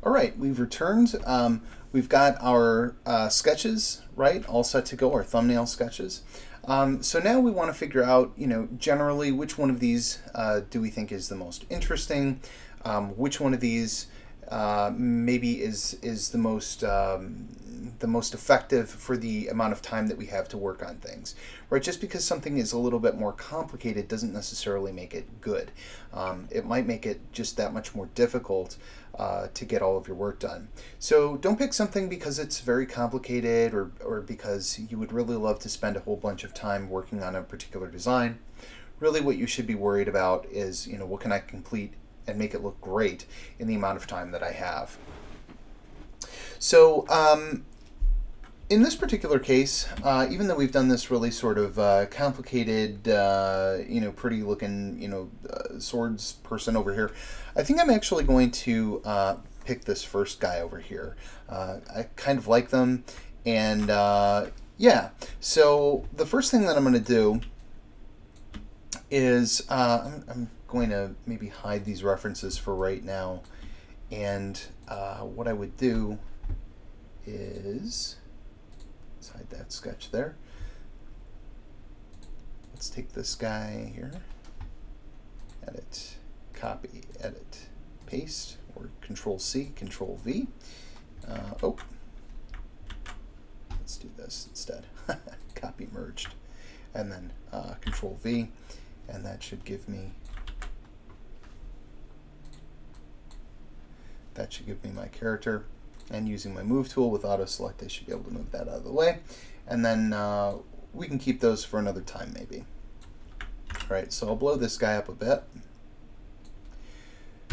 All right, we've returned. We've got our sketches, right, all set to go, our thumbnail sketches. So now we want to figure out, generally which one of these do we think is the most interesting, which one of these maybe is the most effective for the amount of time that we have to work on things, right? Just because something is a little bit more complicated doesn't necessarily make it good. It might make it just that much more difficult to get all of your work done. So don't pick something because it's very complicated or because you would really love to spend a whole bunch of time working on a particular design. Really what you should be worried about is, what can I complete and make it look great in the amount of time that I have. So in this particular case, even though we've done this really sort of complicated, pretty looking, swords person over here, I think I'm actually going to pick this first guy over here. I kind of like them, and yeah. So the first thing that I'm going to do is I'm going to maybe hide these references for right now, and what I would do is hide that sketch there. Let's take this guy here, edit, copy, edit, paste, or Control C, Control V. Let's do this instead. Copy merged, and then Control V, and that should give me my character. And using my move tool with auto select, I should be able to move that out of the way. And then we can keep those for another time maybe. All right, so I'll blow this guy up a bit.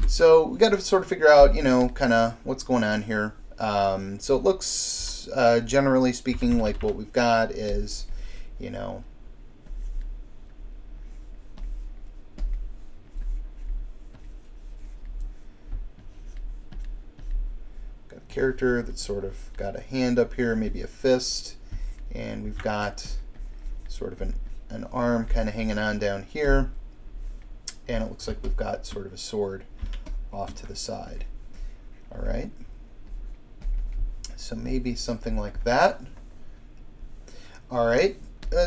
So we got to sort of figure out, kind of what's going on here. So it looks, generally speaking, like what we've got is, character that's sort of got a hand up here, maybe a fist, and we've got sort of an arm kind of hanging on down here, and it looks like we've got sort of a sword off to the side. All right, so maybe something like that. All right,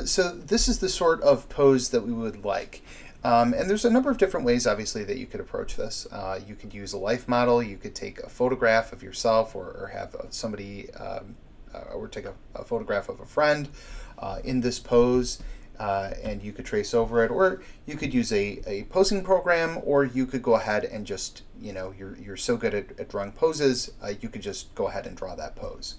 so this is the sort of pose that we would like. And there's a number of different ways, obviously, that you could approach this. You could use a life model. You could take a photograph of yourself, or have somebody, or take a photograph of a friend in this pose, and you could trace over it. Or you could use a posing program, or you could go ahead and just, you're so good at drawing poses, you could just go ahead and draw that pose.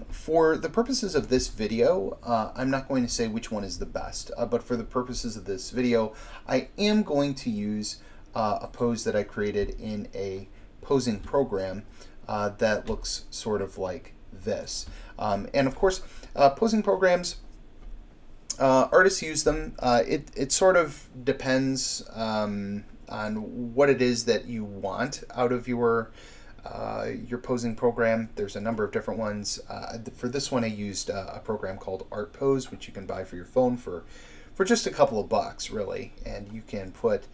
For the purposes of this video, I'm not going to say which one is the best, but for the purposes of this video, I am going to use a pose that I created in a posing program that looks sort of like this. And of course, posing programs, artists use them. It sort of depends on what it is that you want out of your posing program. There's a number of different ones. For this one, I used a program called ArtPose, which you can buy for your phone for just a couple of bucks, really. And you can put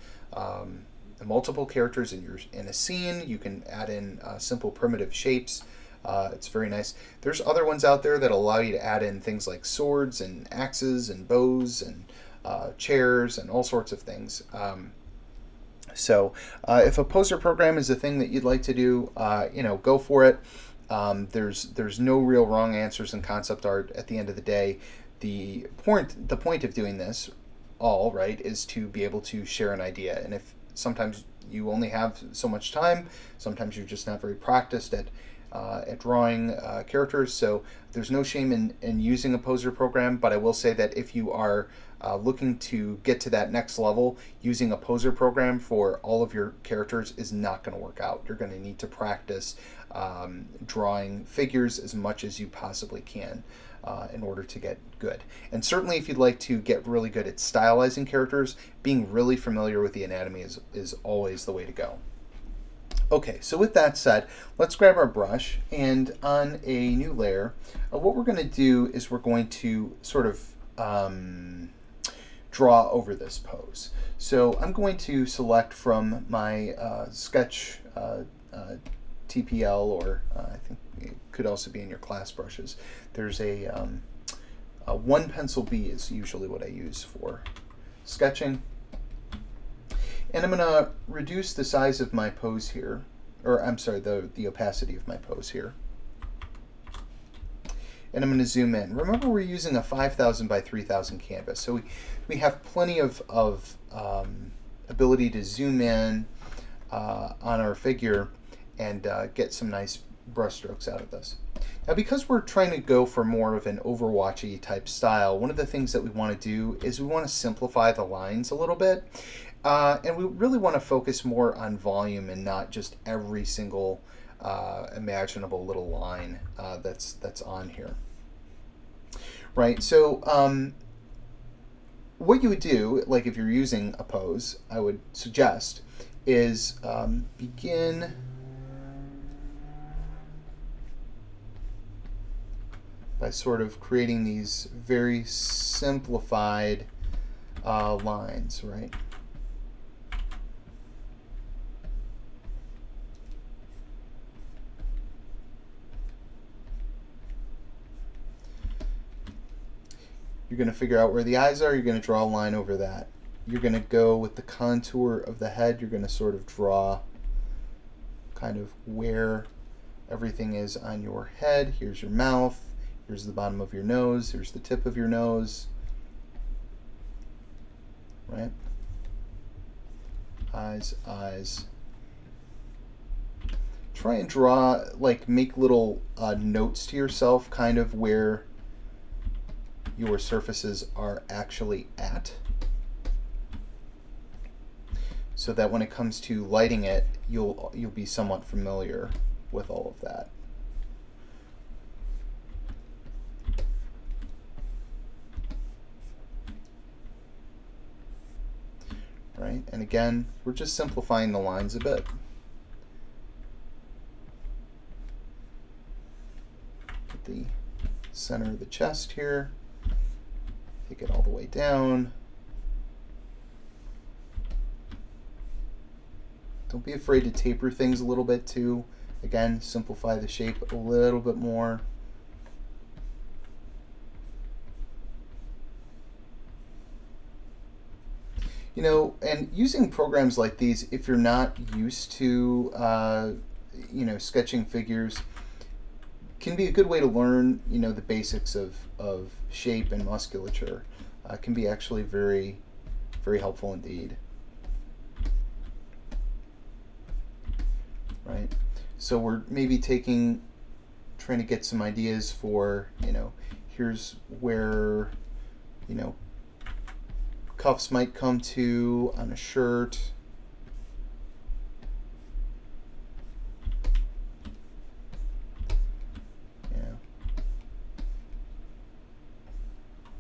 multiple characters in a scene. You can add in simple primitive shapes. It's very nice. There's other ones out there that allow you to add in things like swords and axes and bows and chairs and all sorts of things. So if a poser program is a thing that you'd like to do, go for it. There's no real wrong answers in concept art. At the end of the day, the point of doing this right, is to be able to share an idea. And if sometimes you only have so much time, sometimes you're just not very practiced at drawing characters, so there's no shame in using a poser program. But I will say that if you are looking to get to that next level, using a poser program for all of your characters is not going to work out. You're going to need to practice drawing figures as much as you possibly can in order to get good. And certainly if you'd like to get really good at stylizing characters, being really familiar with the anatomy is always the way to go. Okay, so with that said, let's grab our brush, and on a new layer, what we're going to do is we're going to sort of draw over this pose. So I'm going to select from my sketch TPL, or I think it could also be in your class brushes. There's a 1 pencil B is usually what I use for sketching. And I'm going to reduce the size of my pose here, or I'm sorry, the opacity of my pose here. And I'm going to zoom in. Remember, we're using a 5,000 by 3,000 canvas, so we have plenty of ability to zoom in on our figure and get some nice brush strokes out of this. Now, because we're trying to go for more of an Overwatchy type style, one of the things that we want to do is we want to simplify the lines a little bit, and we really want to focus more on volume and not just every single imaginable little line that's on here. Right, so what you would do, like if you're using a pose, I would suggest is begin by sort of creating these very simplified lines, right? You're going to figure out where the eyes are, you're going to draw a line over that. You're going to go with the contour of the head, you're going to sort of draw kind of where everything is on your head. Here's your mouth, here's the bottom of your nose, here's the tip of your nose, right? Eyes, eyes. Try and draw, like make little notes to yourself, kind of where your surfaces are actually at, so that when it comes to lighting it, you'll be somewhat familiar with all of that. Right, and again, we're just simplifying the lines a bit. At the center of the chest here. Take it all the way down. Don't be afraid to taper things a little bit too. Again, simplify the shape a little bit more. You know, and using programs like these, if you're not used to, you know, sketching figures, can be a good way to learn, you know, the basics of shape and musculature. Can be actually very, very helpful indeed. Right? So we're maybe trying to get some ideas for, you know, here's where, you know, cuffs might come to on a shirt.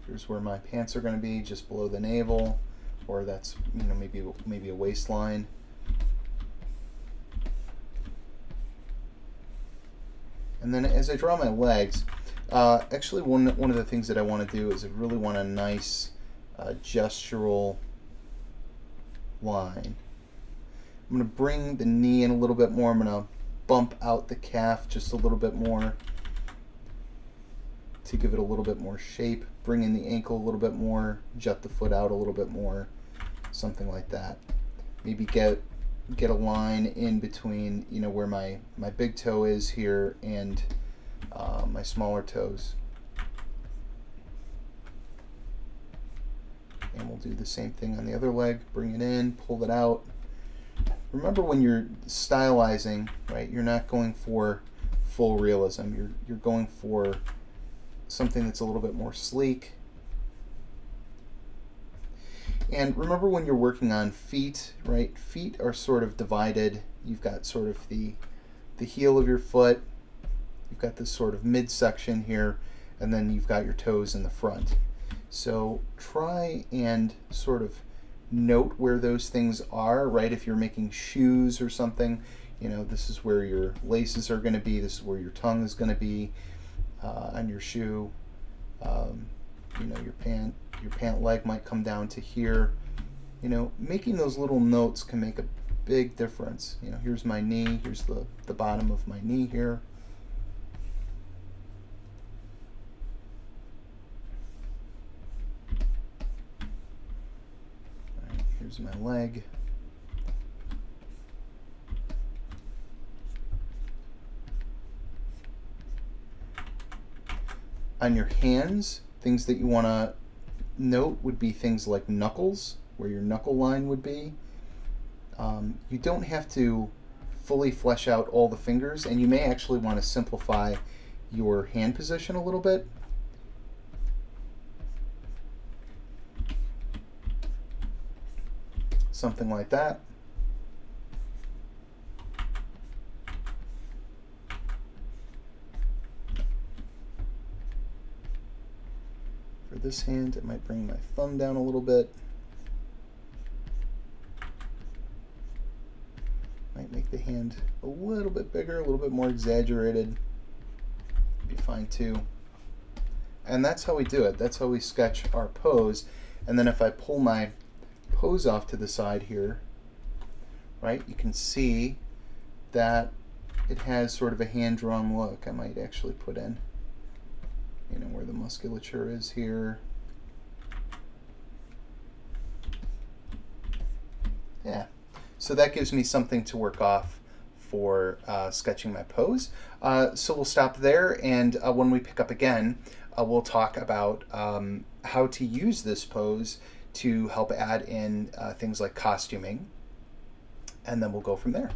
Here's where my pants are going to be, just below the navel, or that's, you know, maybe a waistline. And then as I draw my legs, actually one of the things that I want to do is I really want a nice gestural line. I'm going to bring the knee in a little bit more. I'm going to bump out the calf just a little bit more to give it a little bit more shape. Bring in the ankle a little bit more, jut the foot out a little bit more, something like that. Maybe get a line in between, you know, where my big toe is here and my smaller toes. And we'll do the same thing on the other leg. Bring it in, pull it out. Remember, when you're stylizing, right, you're not going for full realism. You're going for something that's a little bit more sleek. And remember, when you're working on feet, right, feet are sort of divided. You've got sort of the heel of your foot, you've got this sort of midsection here, and then you've got your toes in the front. So try and sort of note where those things are, right? If you're making shoes or something, you know, this is where your laces are going to be, this is where your tongue is going to be on your shoe. You know, your pant leg might come down to here. You know, making those little notes can make big difference. You know, here's my knee, here's the bottom of my knee here. All right, here's my leg. On your hands, things that you want to note would be things like knuckles, where your knuckle line would be. You don't have to fully flesh out all the fingers, and you may actually want to simplify your hand position a little bit. Something like that. For this hand, it might bring my thumb down a little bit. Might make the hand a little bit bigger, a little bit more exaggerated. Be fine too. And that's how we do it. That's how we sketch our pose. And then if I pull my pose off to the side here, right, you can see that it has sort of a hand-drawn look. I might actually put in, you know, where the musculature is here. Yeah. So that gives me something to work off for sketching my pose. So we'll stop there, and when we pick up again, we'll talk about how to use this pose to help add in things like costuming, and then we'll go from there.